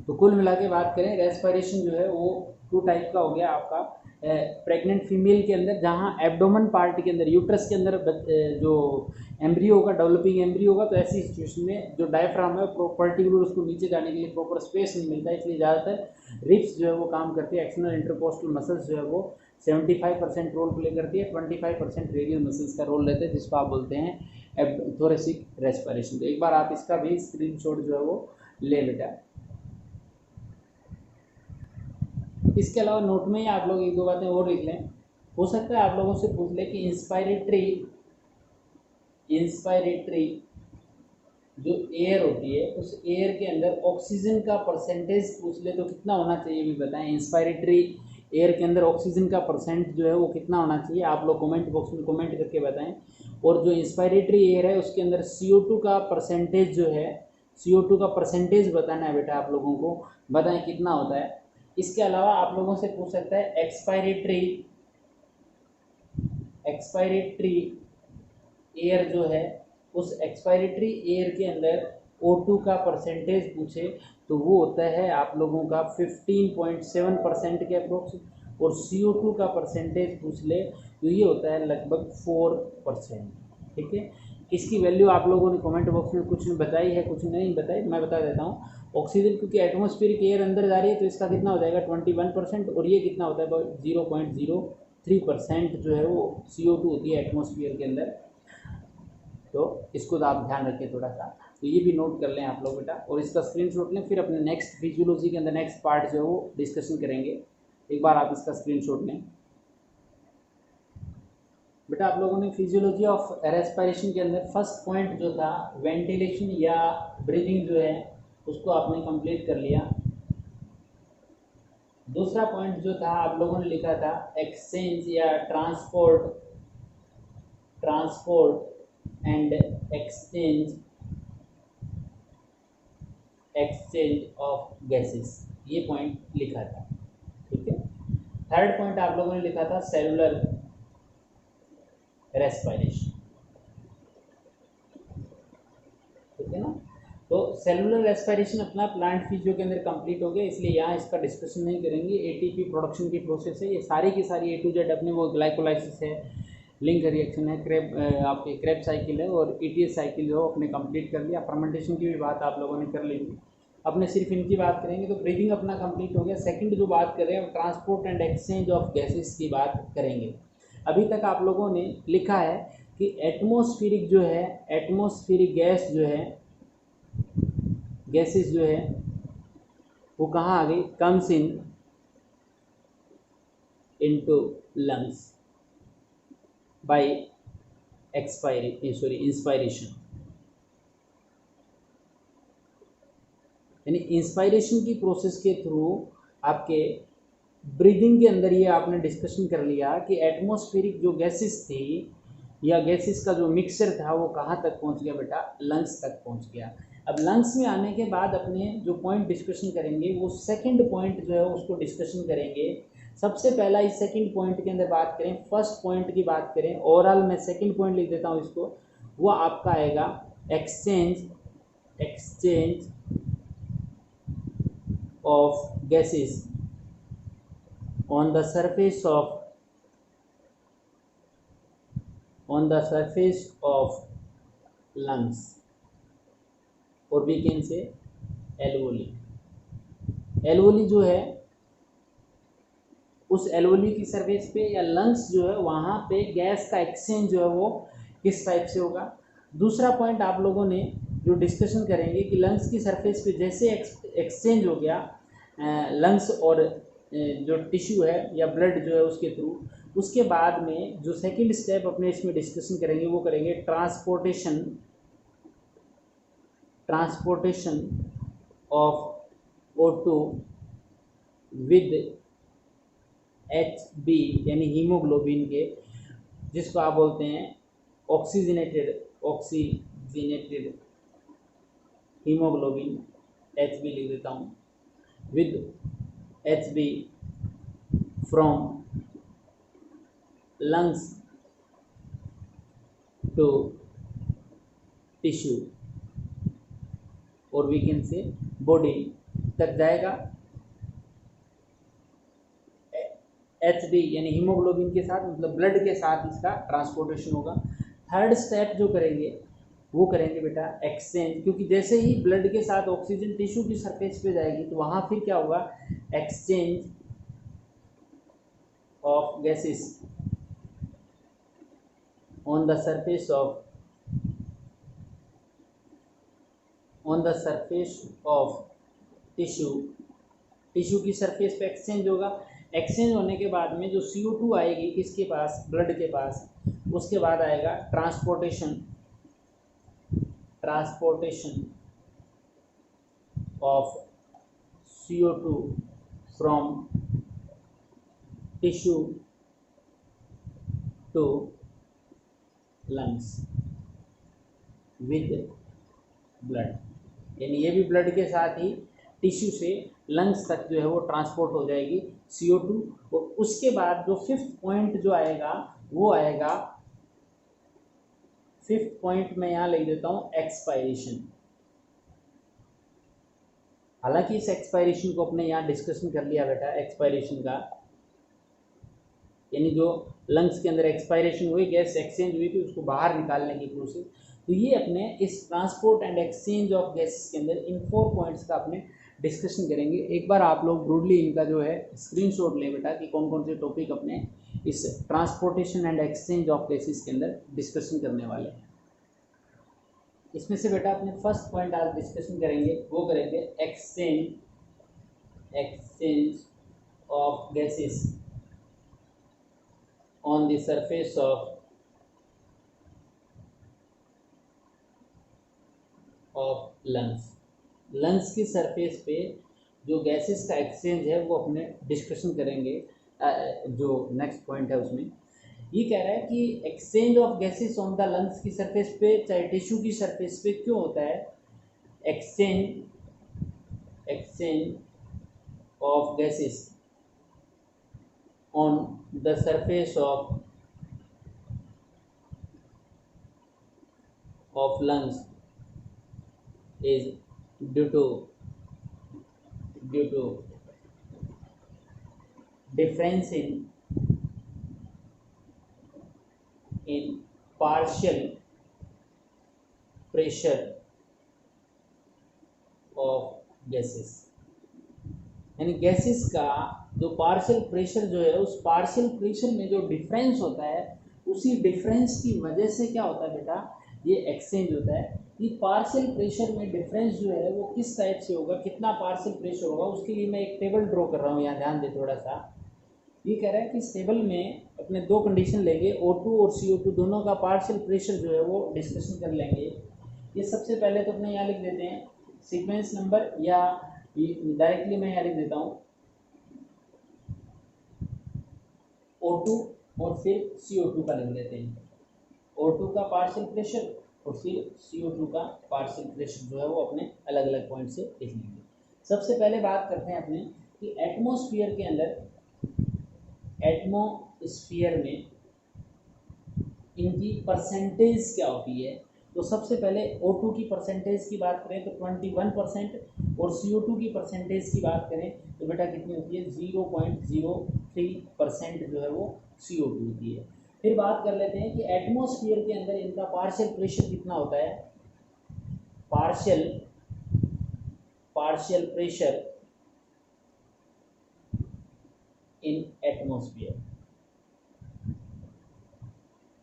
तो कुल मिला के बात करें, रेस्पिरेशन जो है वो 2 टाइप का हो गया आपका। प्रेग्नेंट फीमेल के अंदर जहाँ एब्डोमेन पार्ट के अंदर, यूट्रस के अंदर जो एम्ब्रियो होगा, डेवलपिंग एम्ब्रियो होगा, तो ऐसी सिचुएशन में जो डायफ्राम है पर्टिकुलर उसको नीचे जाने के लिए प्रॉपर स्पेस नहीं मिलता है, इसलिए ज़्यादातर रिब्स जो है वो काम करती है। एक्सटर्नल इंटरकोस्टल मसल्स जो है वो 75% रोल प्ले करती है, 25% रेडियल मसल्स का रोल रहता है, जिसको आप बोलते हैं थोरेसिक रेस्पिरेशन। तो एक बार आप इसका भी स्क्रीनशॉट जो है वो ले बेटा। इसके अलावा नोट में ही आप लोग 1-2 बातें और लिख लें। हो सकता है आप लोगों से पूछ ले कि इंस्पायरेटरी जो एयर होती है उस एयर के अंदर ऑक्सीजन का परसेंटेज पूछ ले तो कितना होना चाहिए, भी बताएं। इंस्पायरेटरी एयर के अंदर ऑक्सीजन का परसेंट जो है वो कितना होना चाहिए, आप लोग कमेंट बॉक्स में कमेंट करके बताएं। और जो इंस्पायरेटरी एयर है उसके अंदर CO2 का परसेंटेज जो है, CO2 का परसेंटेज बताना है बेटा आप लोगों को, बताएं कितना होता है। इसके अलावा आप लोगों से पूछ सकता है एक्सपायरेटरी एयर जो है, उस एक्सपायरेटरी एयर के अंदर O2 का परसेंटेज पूछे तो वो होता है आप लोगों का 15.7% के अप्रोक्स, और CO2 का परसेंटेज पूछ ले तो ये होता है लगभग 4%। ठीक है, इसकी वैल्यू आप लोगों ने कमेंट बॉक्स में कुछ बताई है, कुछ नहीं बताई, मैं बता देता हूँ। ऑक्सीजन क्योंकि एटमॉस्फेरिक एयर अंदर जा रही है तो इसका कितना हो जाएगा 21%, और ये कितना होता है 0.03% जो है वो CO2 होती है एटमॉस्फेयर के अंदर। तो इसको आप ध्यान रखें थोड़ा सा, तो ये भी नोट कर लें आप लोग बेटा, और इसका स्क्रीनशॉट लें। फिर अपने नेक्स्ट फिजियोलॉजी के अंदर नेक्स्ट पार्ट जो है वो डिस्कशन करेंगे। एक बार आप इसका स्क्रीनशॉट लें बेटा। आप लोगों ने फिजियोलॉजी ऑफ रेस्पिरेशन के अंदर फर्स्ट पॉइंट जो था वेंटिलेशन या ब्रीदिंग जो है उसको आपने कंप्लीट कर लिया। दूसरा पॉइंट जो था आप लोगों ने लिखा था एक्सचेंज या transport and exchange of gases, ये पॉइंट लिखा था। ठीक है, थर्ड पॉइंट आप लोगों ने लिखा था सेलुलर रेस्पिरेशन। ठीक है ना, तो सेलुलर रेस्पिरेशन अपना प्लांट फिजियो के अंदर कंप्लीट हो गया, इसलिए यहाँ इसका डिस्कशन नहीं करेंगे। ATP प्रोडक्शन की प्रोसेस है, ये सारी की सारी A to Z अपने वो ग्लाइकोलाइसिस है, लिंक रिएक्शन है, आपके क्रेब साइकिल है, और ETS साइकिल जो अपने कंप्लीट कर लिया। फर्मेंटेशन की भी बात आप लोगों ने कर ली। अपने सिर्फ इनकी बात करेंगे तो ब्रीदिंग अपना कंप्लीट हो गया। सेकंड जो बात कर रहे हैं transport and exchange of gases की बात करेंगे। अभी तक आप लोगों ने लिखा है कि एटमॉस्फेरिक जो है, एटमॉस्फेरिक गैस जो है, गैसेस जो है वो कहाँ आ गई, comes into lungs by inspiration. यानी इंस्पायरेशन की प्रोसेस के थ्रू आपके ब्रीदिंग के अंदर ये आपने डिस्कशन कर लिया कि एटमॉस्फेरिक जो गैसेस थी या गैसेस का जो मिक्सचर था वो कहाँ तक पहुँच गया बेटा, लंग्स तक पहुँच गया। अब लंग्स में आने के बाद अपने जो पॉइंट डिस्कशन करेंगे वो सेकंड पॉइंट जो है उसको डिस्कशन करेंगे। सबसे पहला इस सेकंड पॉइंट के अंदर बात करें, फर्स्ट पॉइंट की बात करें, ओवरऑल मैं सेकंड पॉइंट लिख देता हूँ इसको, वो आपका आएगा exchange of gases on the surface of lungs, or we can say alveoli। alveoli जो है उस alveoli की सरफेस पे या लंग्स जो है वहाँ पे गैस का एक्सचेंज जो है वो किस टाइप से होगा। दूसरा पॉइंट आप लोगों ने जो डिस्कशन करेंगे कि लंग्स की सरफेस पे जैसे एक्सचेंज हो गया लंग्स और जो टिश्यू है या ब्लड जो है उसके थ्रू, उसके बाद में जो सेकंड स्टेप अपने इसमें डिस्कशन करेंगे वो करेंगे transportation of O2 with HB यानी हीमोग्लोबिन के, जिसको आप बोलते हैं ऑक्सीजनेटेड हीमोग्लोबिन, HB लिख देता हूँ, with HB from lungs to tissue और we can say body तक जाएगा। HB यानी हीमोग्लोबिन के साथ, मतलब ब्लड के साथ इसका ट्रांसपोर्टेशन होगा। थर्ड स्टेप जो करेंगे वो करेंगे बेटा एक्सचेंज, क्योंकि जैसे ही ब्लड के साथ ऑक्सीजन टिश्यू की सरफेस पे जाएगी तो वहाँ फिर क्या होगा, exchange of gases on the surface of tissue की सरफेस पे एक्सचेंज होगा। एक्सचेंज होने के बाद में जो CO2 आएगी किसके पास, ब्लड के पास, उसके बाद आएगा transportation of CO2 from tissue to lungs with blood, यानी ये भी ब्लड के साथ ही टिश्यू से लंग्स तक जो है वो ट्रांसपोर्ट हो जाएगी CO2। और उसके बाद जो फिफ्थ पॉइंट जो आएगा वो आएगा, फिफ्थ पॉइंट मैं यहाँ लिख देता हूँ एक्सपायरेशन। हालांकि इस एक्सपायरेशन को अपने यहाँ डिस्कशन कर लिया बेटा, एक्सपायरेशन का यानी जो लंग्स के अंदर एक्सपायरेशन हुई, गैस एक्सचेंज हुई थी, उसको बाहर निकालने की प्रोसेस। तो ये अपने इस transport and exchange of gases के अंदर इन 4 पॉइंट्स का अपने डिस्कशन करेंगे। एक बार आप लोग ब्रॉडली इनका जो है स्क्रीनशॉट लें बेटा कि कौन कौन से टॉपिक अपने इस transportation and exchange of gases के अंदर डिस्कशन करने वाले हैं। इसमें से बेटा अपने फर्स्ट पॉइंट आज डिस्कशन करेंगे वो करेंगे exchange of gases on the surface of lungs की सरफेस पे जो गैसेस का एक्सचेंज है वो अपने डिस्कशन करेंगे। जो नेक्स्ट पॉइंट है उसमें ये कह रहा है कि exchange of gases on the lungs की सरफेस पे, चाहे टिश्यू की सरफेस पे क्यों होता है, exchange of gases on the surface of lungs is due to difference in partial pressure of gases, यानी गैसेस का जो पार्शियल प्रेशर जो है उस पार्शियल प्रेशर में जो डिफरेंस होता है उसी डिफरेंस की वजह से क्या होता है बेटा, ये एक्सचेंज होता है। ये पार्शियल प्रेशर में डिफरेंस जो है वो किस टाइप से होगा, कितना पार्शियल प्रेशर होगा, उसके लिए मैं एक टेबल ड्रॉ कर रहा हूँ, यहाँ ध्यान दे थोड़ा सा। ये कह रहा है कि इस टेबल में अपने दो कंडीशन लेंगे, O2 और CO2 दोनों का पार्शियल प्रेशर जो है वो डिस्कशन कर लेंगे। ये सबसे पहले तो अपने यहाँ लिख देते हैं सीक्वेंस नंबर, या डायरेक्टली मैं यहाँ लिख देता हूँ O2 और फिर CO2 का लिख लेते हैं। O2 का पार्शियल प्रेशर और फिर CO2 का पार्शियल प्रेशर जो है वो अपने अलग अलग पॉइंट से लिख लेंगे। सबसे पहले बात करते हैं अपने कि एटमॉस्फेयर के अंदर, एटमॉस्फेयर में इनकी परसेंटेज क्या होती है। तो सबसे पहले O2 की परसेंटेज की बात करें तो 21%, और CO2 की परसेंटेज की बात करें तो बेटा कितनी होती है 0.03% जो है वो CO2 होती है। फिर बात कर लेते हैं कि एटमॉस्फेयर के अंदर इनका पार्शियल प्रेशर कितना होता है। Partial pressure in atmosphere,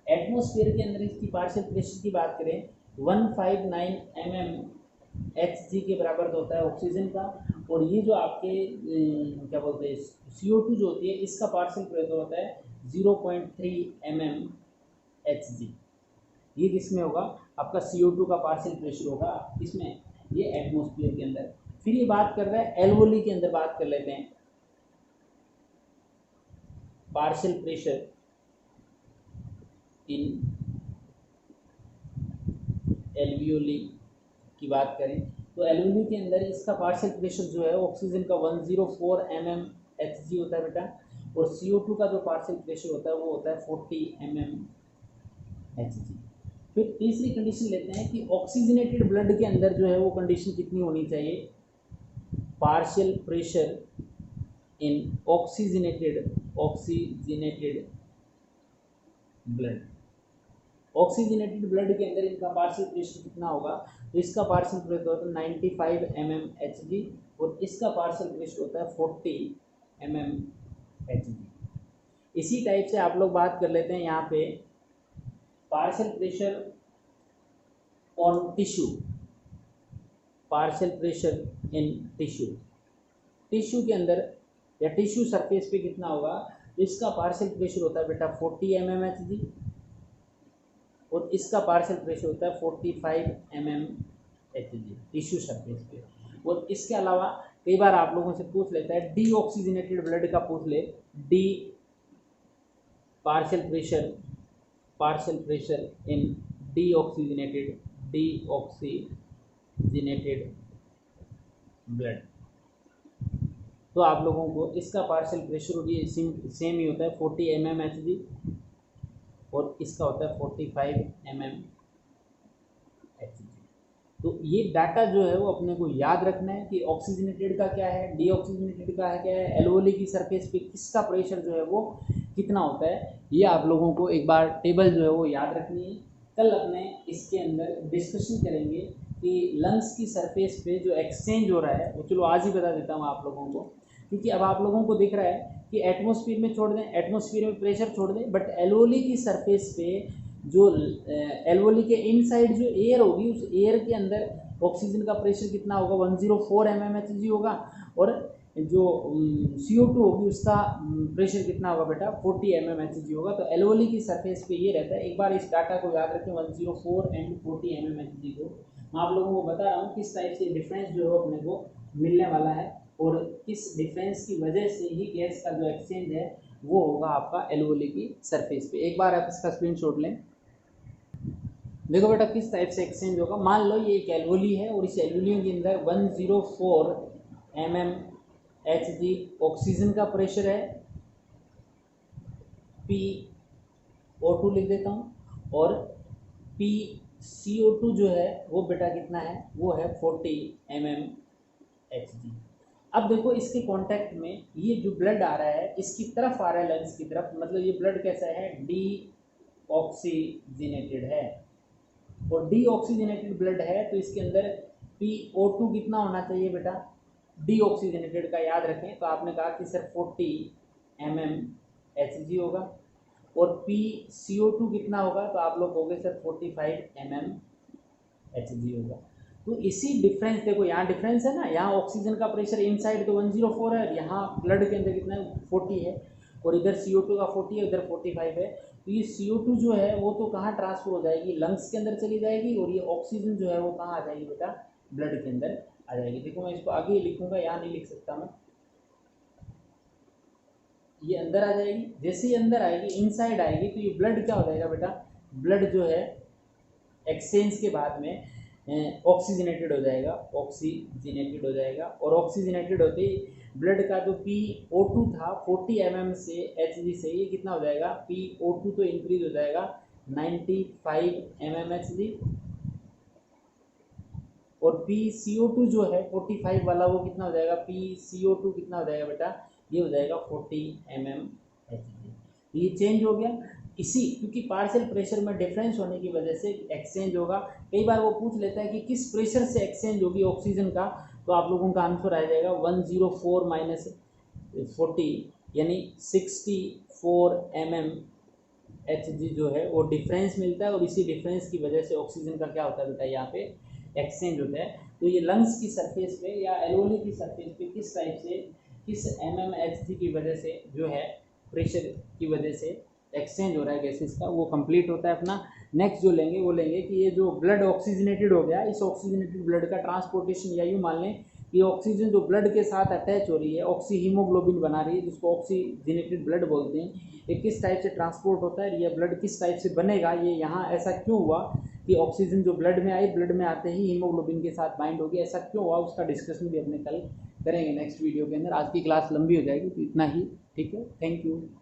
atmosphere के अंदर इसकी पार्शियल प्रेशर की बात करें 159 mmHg के बराबर तो होता है ऑक्सीजन का, और ये जो आपके क्या बोलते हैं CO2 जो होती है इसका पार्शियल प्रेशर होता है 0.3 mmHg। ये किसमें होगा आपका CO2 का पार्शियल प्रेशर होगा इसमें, ये एटमॉस्फेयर के अंदर। फिर ये बात कर रहा है एल्वोली के अंदर, बात कर लेते हैं पार्शियल प्रेशर इन एल्वियोली की बात करें तो एल्वियोली के अंदर इसका पार्शियल प्रेशर जो है ऑक्सीजन का 104 mmHg होता है बेटा, और CO2 का जो पार्शियल प्रेशर होता है वो होता है 40 mmHg। फिर तीसरी कंडीशन लेते हैं कि ऑक्सीजनेटेड ब्लड के अंदर जो है वो कंडीशन कितनी होनी चाहिए। Partial pressure in oxygenated blood, oxygenated blood के अंदर इनका पार्शियल प्रेशर कितना होगा। तो इसका पार्शियल प्रेशर होता है 95 mmHg और इसका पार्शियल प्रेशर होता है 40 mmHg। इसी टाइप से आप लोग बात कर लेते हैं यहाँ पे partial pressure on tissue, partial pressure in tissue के अंदर या टिश्यू सरफेस पे कितना होगा। तो इसका पार्शियल प्रेशर होता है बेटा 40 mmHg और इसका पार्शियल प्रेशर होता है 45 mmHg टिश्यू सरफेस पे। और इसके अलावा कई बार आप लोगों से पूछ लेता है डीऑक्सीजनेटेड ब्लड का, पूछ ले D partial pressure in deoxygenated blood. तो आप लोगों को इसका पार्शियल प्रेशर ये सेम ही होता है 40 mmHg और इसका होता है 45 mmHg। तो ये डाटा जो है वो अपने को याद रखना है कि ऑक्सीजनेटेड का क्या है, डीऑक्सीजनेटेड का है क्या है, एल्वोली की सरफेस पे किसका प्रेशर जो है वो कितना होता है। ये आप लोगों को एक बार टेबल जो है वो याद रखनी है। कल अपने इसके अंदर डिस्कशन करेंगे कि लंग्स की सरफेस पे जो एक्सचेंज हो रहा है वो चलो आज ही बता देता हूँ आप लोगों को, क्योंकि अब आप लोगों को दिख रहा है कि एटमॉस्फेयर में छोड़ दें, एटमॉस्फेयर में प्रेशर छोड़ दें, बट एल्वोली की सरफेस पे जो एल्वोली के इनसाइड जो एयर होगी उस एयर के अंदर ऑक्सीजन का प्रेशर कितना होगा 104 mmHg होगा, और जो CO2 होगी उसका प्रेशर कितना होगा बेटा 40 mmHg होगा। तो एल्वोली की सरफेस पे ये रहता है। एक बार इस डाटा को याद रखें 104 एंड 40 mmHg को। मैं आप लोगों को बता रहा हूँ किस टाइप से डिफरेंस जो है अपने को मिलने वाला है और किस डिफरेंस की वजह से ही गैस का जो एक्सचेंज है वो होगा आपका एल्वोली की सरफेस पे। एक बार आप इसका स्क्रीनशॉट लें, देखो बेटा किस टाइप से एक्सचेंज होगा। मान लो ये एक एल्वोली है और इस एल्वोली के अंदर 104 mmHg ऑक्सीजन का प्रेशर है, PO2 लिख देता हूँ, और PCO2 जो है वो बेटा कितना है वो है 40 mmHg। अब देखो इसके कांटेक्ट में ये जो ब्लड आ रहा है इसकी तरफ आ रहा है, लंग्स की तरफ, मतलब ये ब्लड कैसा है डीऑक्सीजनेटेड है, और डीऑक्सीजनेटेड ब्लड है तो इसके अंदर PO2 कितना होना चाहिए बेटा डीऑक्सीजनेटेड का, याद रखें तो आपने कहा कि सर 40 mmHg होगा, और PCO2 कितना होगा तो आप लोग कहोगे सर 45 mmHg होगा। तो इसी डिफरेंस देखो यहाँ डिफरेंस है ना, यहाँ ऑक्सीजन का प्रेशर इनसाइड तो 104 है, यहाँ ब्लड के अंदर कितना है 40 है। और इधर CO2 का 40 है, इधर 45 है। तो ये CO2 जो है वो तो कहाँ ट्रांसफर हो जाएगी, लंग्स के अंदर चली जाएगी, और ये ऑक्सीजन जो है वो कहाँ आ जाएगी बेटा, ब्लड के अंदर आ जाएगी। देखो मैं इसको आगे लिखूंगा, यहाँ नहीं लिख सकता मैं, ये अंदर आ जाएगी। जैसे ही अंदर आएगी, इनसाइड आएगी, तो ये ब्लड क्या हो जाएगा बेटा, ब्लड जो है एक्सचेंज के बाद में ऑक्सीजनेटेड हो जाएगा, ऑक्सीजनेटेड हो जाएगा। और ऑक्सीजनेटेड होते ही ब्लड का जो PO2 था 40 mm से Hg से, ये कितना हो जाएगा, PO2 तो इंक्रीज हो जाएगा 95 mmHg, और PCO2 जो है 45 वाला वो कितना हो जाएगा, PCO2 कितना हो जाएगा बेटा, ये हो जाएगा 40 mmHg। ये चेंज हो गया इसी, क्योंकि पार्शियल प्रेशर में डिफरेंस होने की वजह से एक्सचेंज होगा। कई बार वो पूछ लेता है कि किस प्रेशर से एक्सचेंज होगी ऑक्सीजन का, तो आप लोगों का आंसर आ जाएगा 104 माइनस 40 यानी 64 mmHg जो है वो डिफरेंस मिलता है, और इसी डिफरेंस की वजह से ऑक्सीजन का क्या होता है बेटा, यहाँ पे एक्सचेंज होता है। तो ये लंग्स की सरफेस पे या एलोली की सरफेस पे किस टाइप से, किस mmHg की वजह से जो है, प्रेशर की वजह से एक्सचेंज हो रहा है गैसेस का, वो कंप्लीट होता है अपना। नेक्स्ट जो लेंगे वो लेंगे कि ये जो ब्लड ऑक्सीजनेटेड हो गया, इस ऑक्सीजनेटेड ब्लड का ट्रांसपोर्टेशन, या यूँ मान लें कि ऑक्सीजन जो ब्लड के साथ अटैच हो रही है, ऑक्सी हीमोग्लोबिन बना रही है, जिसको ऑक्सीजनेटेड ब्लड बोलते हैं, ये किस टाइप से ट्रांसपोर्ट होता है, ये ब्लड किस टाइप से बनेगा, ये यहाँ ऐसा क्यों हुआ कि ऑक्सीजन जो ब्लड में आई, ब्लड में आते ही हीमोग्लोबिन के साथ बाइंड होगी, ऐसा क्यों हुआ, उसका डिस्कशन भी अपने कल करेंगे नेक्स्ट वीडियो के अंदर। आज की क्लास लंबी हो जाएगी, तो इतना ही, ठीक है, थैंक यू।